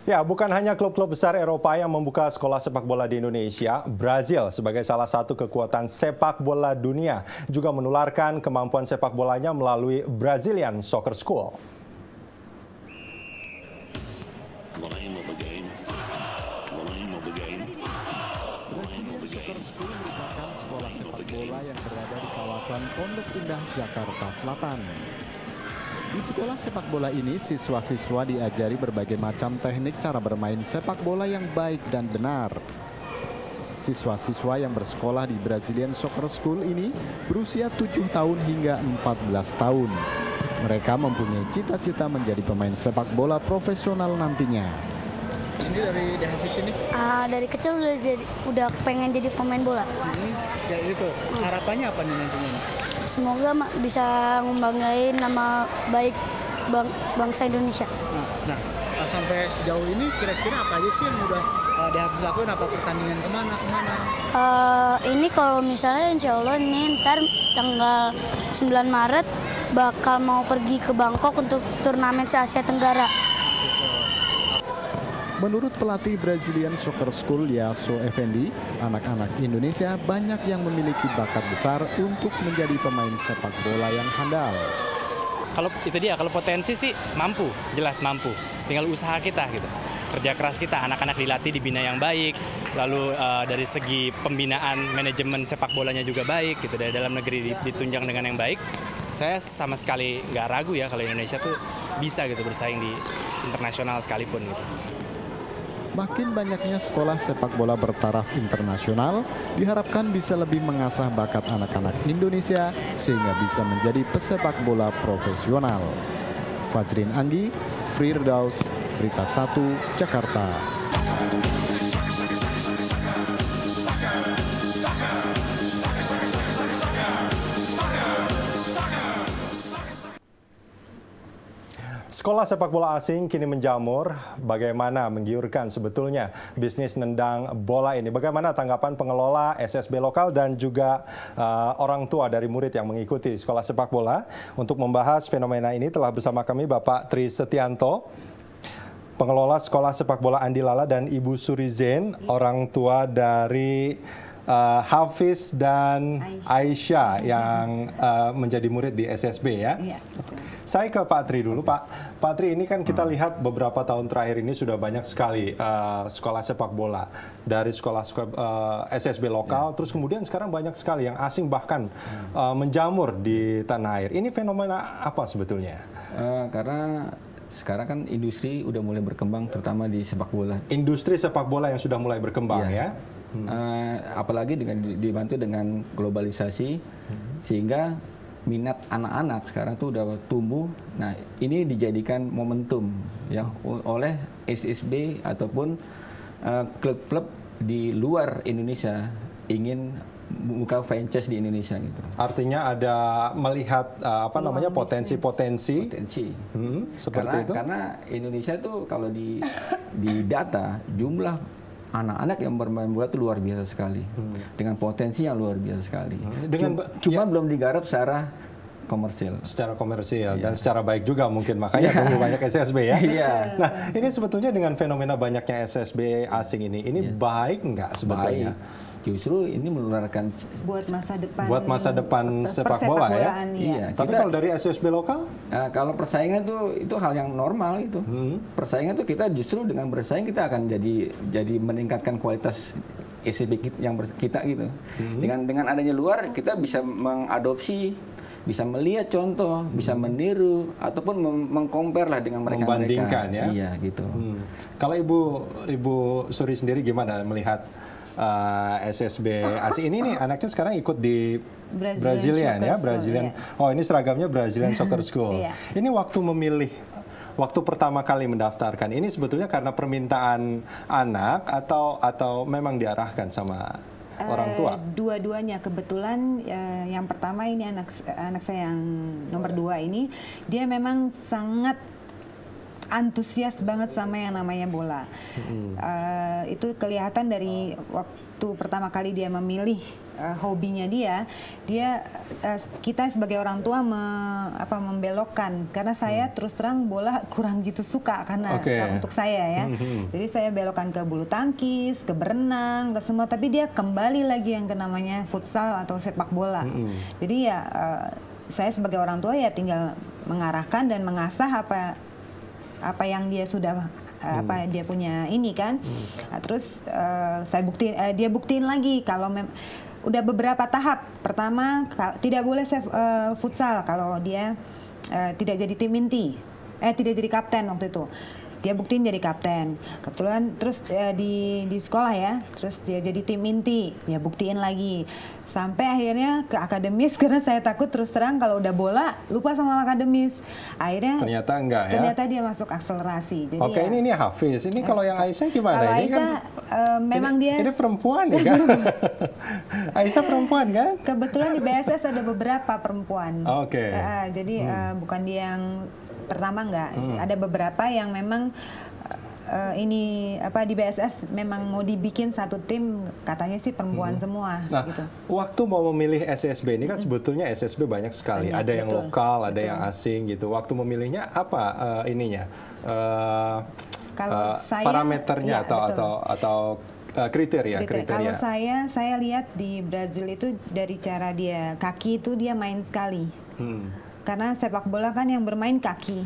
Ya, bukan hanya klub-klub besar Eropa yang membuka sekolah sepak bola di Indonesia, Brazil sebagai salah satu kekuatan sepak bola dunia juga menularkan kemampuan sepak bolanya melalui Brazilian Soccer School. Brazilian Soccer School merupakan sekolah sepak bola yang berada di kawasan Pondok Indah, Jakarta Selatan. Di sekolah sepak bola ini, siswa-siswa diajari berbagai macam teknik cara bermain sepak bola yang baik dan benar. Siswa-siswa yang bersekolah di Brazilian Soccer School ini berusia 7 tahun hingga 14 tahun. Mereka mempunyai cita-cita menjadi pemain sepak bola profesional nantinya. Ini dari Hafiz ini? Dari kecil udah pengen jadi pemain bola. Ya itu. Harapannya apa nih nantinya? Semoga bisa membanggain nama baik bangsa Indonesia. Nah, sampai sejauh ini kira-kira apa aja sih yang udah Hafiz lakuin? Apa pertandingan kemana? Ini kalau misalnya insya Allah ini ntar tanggal 9 Maret bakal mau pergi ke Bangkok untuk turnamen se-Asia Tenggara. Menurut pelatih Brazilian Soccer School Yaso Effendi, anak-anak Indonesia banyak yang memiliki bakat besar untuk menjadi pemain sepak bola yang handal. Kalau itu dia, kalau potensi sih mampu, jelas mampu. Tinggal usaha kita gitu. Kerja keras kita, anak-anak dilatih, dibina yang baik. Lalu dari segi pembinaan manajemen sepak bolanya juga baik gitu. Dari dalam negeri ditunjang dengan yang baik. Saya sama sekali nggak ragu ya kalau Indonesia tuh bisa gitu bersaing di internasional sekalipun gitu. Makin banyaknya sekolah sepak bola bertaraf internasional diharapkan bisa lebih mengasah bakat anak-anak Indonesia sehingga bisa menjadi pesepak bola profesional. Fajrin Anggi, Firdaus, Berita 1, Jakarta. Sekolah sepak bola asing kini menjamur. Bagaimana menggiurkan sebetulnya bisnis nendang bola ini? Bagaimana tanggapan pengelola SSB lokal dan juga orang tua dari murid yang mengikuti sekolah sepak bola? Untuk membahas fenomena ini telah bersama kami Bapak Tri Setianto, pengelola sekolah sepak bola Andi Lala, dan Ibu Suri Zain, orang tua dari Hafiz dan Aisyah yang menjadi murid di SSB ya. Saya ke Pak Tri dulu, Pak Tri, ini kan kita lihat beberapa tahun terakhir ini sudah banyak sekali sekolah sepak bola dari sekolah SSB lokal, terus kemudian sekarang banyak sekali yang asing bahkan menjamur di tanah air. Ini fenomena apa sebetulnya? Karena sekarang kan industri udah mulai berkembang, terutama di sepak bola. Industri sepak bola yang sudah mulai berkembang ya. Apalagi dengan dibantu dengan globalisasi, sehingga minat anak-anak sekarang tuh udah tumbuh. Nah, ini dijadikan momentum ya oleh SSB ataupun klub-klub di luar Indonesia ingin buka franchise di Indonesia gitu. Artinya ada melihat potensi-potensi seperti itu. Karena Indonesia tuh kalau di data jumlah anak-anak yang bermain bola itu luar biasa sekali, dengan potensi yang luar biasa sekali. Cuma belum digarap secara komersil. Secara komersil dan secara baik juga mungkin, makanya tumbuh banyak SSB ya. Nah, ini sebetulnya dengan fenomena banyaknya SSB asing ini baik nggak sebetulnya? Baik. Justru ini menularkan buat masa depan sepak bola ya. Iya. Tapi kalau dari SSB lokal? Nah, kalau persaingan itu hal yang normal itu. Persaingan tuh kita justru dengan bersaing kita akan jadi meningkatkan kualitas SSB kita gitu. Dengan adanya luar kita bisa mengadopsi, bisa melihat contoh, bisa meniru ataupun mengcompare lah dengan mereka. Membandingkan ya. Iya gitu. Kalau Ibu Suri sendiri gimana melihat SSB asing ini nih, anaknya sekarang ikut di Brazilian ya, Brazilian. Oh, ini seragamnya Brazilian Soccer School. Ini waktu memilih, waktu pertama kali mendaftarkan, ini sebetulnya karena permintaan anak atau memang diarahkan sama orang tua? Dua-duanya. Kebetulan yang pertama ini anak saya yang nomor 2 ini, dia memang sangat antusias banget sama yang namanya bola. Itu kelihatan dari waktu pertama kali dia memilih hobinya kita sebagai orang tua membelokkan, karena saya terus terang bola kurang gitu suka karena untuk saya ya. Jadi saya belokkan ke bulu tangkis, ke berenang, ke semua, tapi dia kembali lagi yang ke namanya futsal atau sepak bola. Jadi ya saya sebagai orang tua ya tinggal mengarahkan dan mengasah apa yang dia sudah apa dia punya ini kan. Terus dia buktiin lagi kalau udah beberapa tahap. Pertama tidak boleh futsal kalau dia tidak jadi tim inti, tidak jadi kapten waktu itu. Dia buktiin jadi kapten. Kebetulan terus di sekolah ya, terus dia jadi tim inti, dia buktiin lagi. Sampai akhirnya ke akademis karena saya takut terus terang kalau udah bola lupa sama akademis. Akhirnya ternyata enggak ya. Ternyata dia masuk akselerasi. Jadi Oke, ini Hafiz. Ini kalau yang Aisyah gimana? Kalau ini Aisyah kan, memang dia ini perempuan ya kan? Aisyah perempuan kan? Kebetulan di BSS ada beberapa perempuan. Oke. Jadi bukan dia yang pertama enggak, ada beberapa yang memang di BSS memang mau dibikin satu tim, katanya sih perempuan semua. Nah, gitu. Waktu mau memilih SSB ini kan sebetulnya SSB banyak sekali, ada yang lokal, ada yang asing gitu. Waktu memilihnya apa ininya? Kalau saya parameternya atau kriteria. Kalau saya lihat di Brazil itu dari cara dia kaki itu dia main sekali. Karena sepak bola kan yang bermain kaki.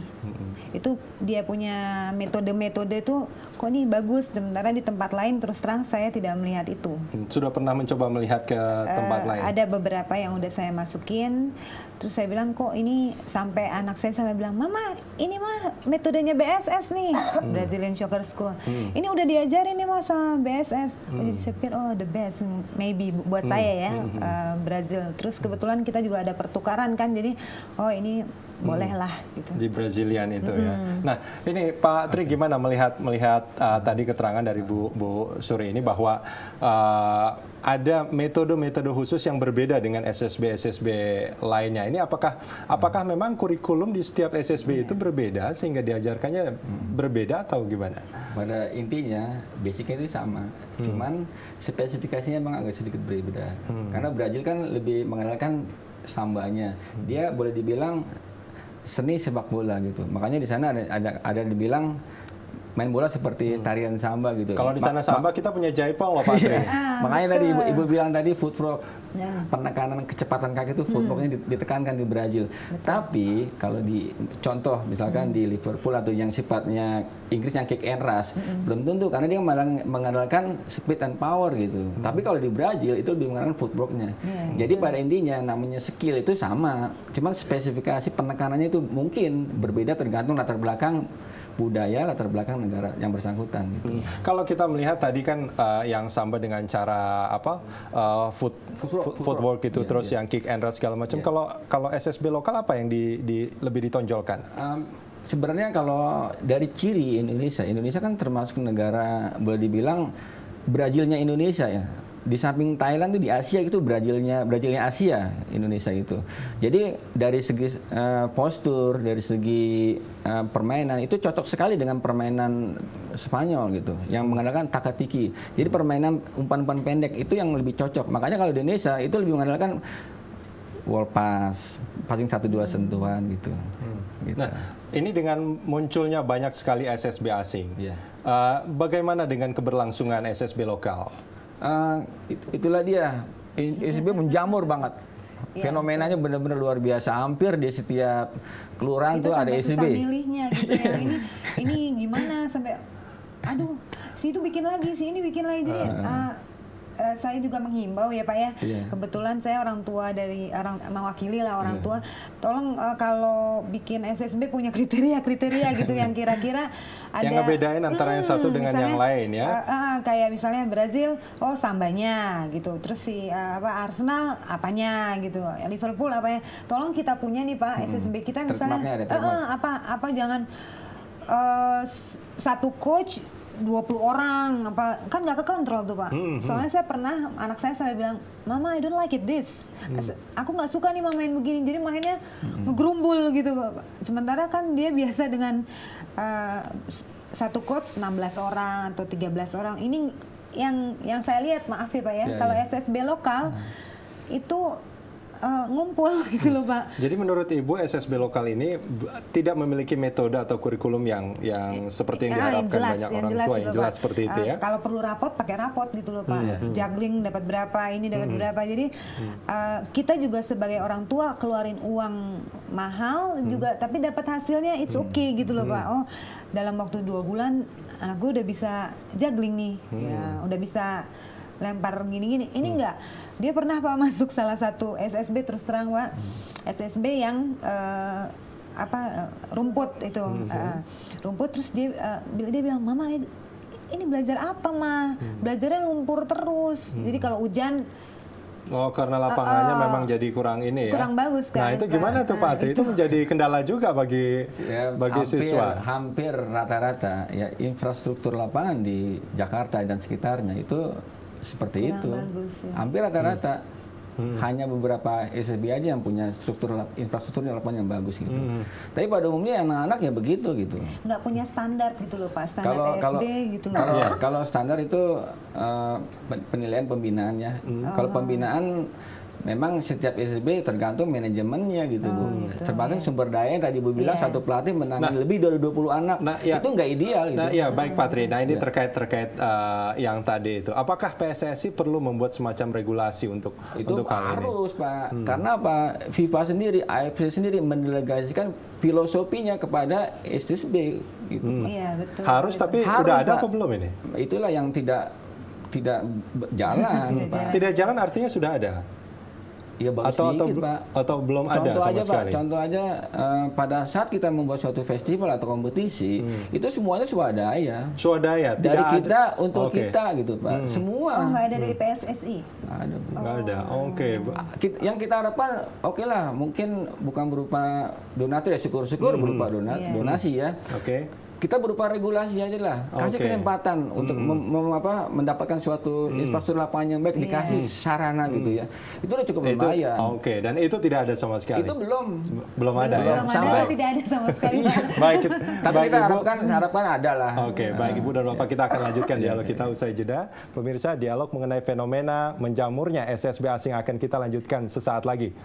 Itu dia punya metode-metode itu kok ini bagus, sementara di tempat lain terus terang saya tidak melihat itu. Sudah pernah mencoba melihat ke tempat lain? Ada beberapa yang udah saya masukin, terus saya bilang kok ini, sampai anak saya sampai bilang, "Mama, ini mah metodenya BSS nih, Brazilian Soccer School. Ini udah diajarin nih mas sama BSS." Jadi saya pikir the best maybe buat saya ya, Brazil. Terus kebetulan kita juga ada pertukaran kan, jadi ini bolehlah gitu. Di Brazilian itu ya. Nah, ini Pak Tri gimana melihat tadi keterangan dari Bu Suri ini bahwa ada metode-metode khusus yang berbeda dengan SSB lainnya. Ini apakah memang kurikulum di setiap SSB itu berbeda sehingga diajarkannya berbeda atau gimana? Pada intinya basicnya itu sama, cuman spesifikasinya memang agak sedikit berbeda. Karena Brazil kan lebih mengenalkan sambanya. Dia boleh dibilang seni sepak bola gitu. Makanya di sana ada dibilang main bola seperti tarian samba gitu. Kalau di sana samba kita punya jaipong loh Pak Tri. Makanya tadi ibu bilang tadi footwork, penekanan kecepatan kaki itu footworknya ditekankan di Brazil. Tapi kalau di contoh misalkan di Liverpool atau yang sifatnya Inggris yang kick and rush, belum tentu karena dia mengandalkan speed and power gitu. Tapi kalau di Brazil itu lebih mengandalkan footworknya. Jadi pada intinya namanya skill itu sama, cuman spesifikasi penekanannya itu mungkin berbeda tergantung latar belakang budaya, latar belakang negara yang bersangkutan gitu. Kalau kita melihat tadi kan yang samba dengan cara footwork itu, terus yang kick and rush segala macam. Kalau SSB lokal apa yang lebih ditonjolkan? Sebenarnya kalau dari ciri Indonesia kan termasuk negara boleh dibilang Brazilnya Indonesia ya. Di samping Thailand itu di Asia itu Brazilnya Asia, Indonesia itu. Jadi dari segi postur, dari segi permainan itu cocok sekali dengan permainan Spanyol gitu, yang mengandalkan taka-tiki. Jadi permainan umpan-umpan pendek itu yang lebih cocok. Makanya kalau di Indonesia itu lebih mengandalkan wall pass, passing 1-2 sentuhan gitu. Nah, ini dengan munculnya banyak sekali SSB asing. Bagaimana dengan keberlangsungan SSB lokal? Itulah dia, SSB menjamur banget. Fenomenanya benar-benar luar biasa. Hampir di setiap kelurahan tuh ada SSB. Kita milihnya gitu ya. Ini gimana sampai, aduh, si itu bikin lagi, si ini bikin lagi. Jadi saya juga menghimbau ya Pak ya. Kebetulan saya orang tua mewakili lah orang tua. Tolong kalau bikin SSB punya kriteria gitu yang kira-kira ada yang ngebedain antara yang satu dengan yang lain ya. Kayak misalnya Brazil, sambanya gitu. Terus si Arsenal apanya gitu. Liverpool apanya. Tolong kita punya nih Pak SSB kita misalnya apa jangan satu coach 20 orang kan nggak kekontrol tuh Pak. Soalnya anak saya sampai bilang, "Mama, I don't like it this." Aku nggak suka nih main begini. Jadi mainnya ngegerumbul gitu. Sementara kan dia biasa dengan satu coach 16 orang atau 13 orang. Ini yang saya lihat, maaf ya Pak ya, kalau SSB lokal itu ngumpul gitu loh Pak. Jadi menurut Ibu SSB lokal ini tidak memiliki metode atau kurikulum yang seperti yang diharapkan banyak orang tua, yang jelas seperti itu ya? Kalau perlu rapot, pakai rapot gitu loh Pak. Juggling dapat berapa, ini dapat berapa. Jadi kita juga sebagai orang tua keluarin uang mahal juga, tapi dapat hasilnya it's okay gitu loh Pak. Oh, dalam waktu 2 bulan anak gue udah bisa juggling nih, ya udah bisa lempar gini-gini. Ini enggak. Dia pernah Pak masuk salah satu SSB, terus terang Pak, SSB yang rumput itu, rumput, terus dia bilang, Mama ini belajar apa mah? Belajarnya lumpur terus. Jadi kalau hujan, oh, karena lapangannya memang jadi kurang ini ya. Kurang bagus kan. Nah, itu gimana tuh Pak Tri? Itu menjadi kendala juga bagi siswa. Hampir rata-rata ya infrastruktur lapangan di Jakarta dan sekitarnya itu seperti kurang itu. Bagus, ya. Hampir rata-rata. Hanya beberapa SSB aja yang punya infrastruktur lapangan yang bagus gitu. Tapi pada umumnya anak-anak ya begitu gitu. Nggak punya standar gitu loh Pak, standar SSB gitu loh. Kalau standar itu penilaian pembinaannya. Kalau pembinaan memang setiap SSB tergantung manajemennya gitu Bu. Tergantung sumber daya yang tadi Bu bilang satu pelatih menangani lebih dari 20 anak. Itu nggak ideal gitu. Nah, ya baik Pak Tri. Nah, ini terkait yang tadi itu. Apakah PSSI perlu membuat semacam regulasi untuk hal ini? Harus Pak. Karena apa? FIFA sendiri, AFC sendiri mendelegasikan filosofinya kepada SSB gitu. Iya, betul. Harus, tapi udah ada apa belum ini? Itulah yang tidak jalan. Pak. Tidak jalan artinya sudah ada. Ya bagus sedikit, Pak. Atau belum ada sama sekali? Pak, contoh aja pada saat kita membuat suatu festival atau kompetisi, itu semuanya swadaya. Swadaya? Dari kita untuk kita gitu Pak. Semua. Oh, nggak ada dari PSSI? Nggak ada. Nggak ada, oke. Yang kita harapkan, oke lah, mungkin bukan berupa donatur ya, syukur-syukur berupa donasi ya. Oke. Kita berupa regulasi aja lah, kasih kesempatan untuk mendapatkan suatu infrastruktur lapangan yang baik, dikasih sarana gitu ya. Itu udah cukup lumayan. Oke, dan itu tidak ada sama sekali. Itu belum ada ya. Sampai tidak ada sama sekali. Baik. Tapi kita harapkan ada lah. Oke, baik Ibu dan Bapak, kita akan lanjutkan dialog kita usai jeda. Pemirsa, dialog mengenai fenomena menjamurnya SSB asing akan kita lanjutkan sesaat lagi.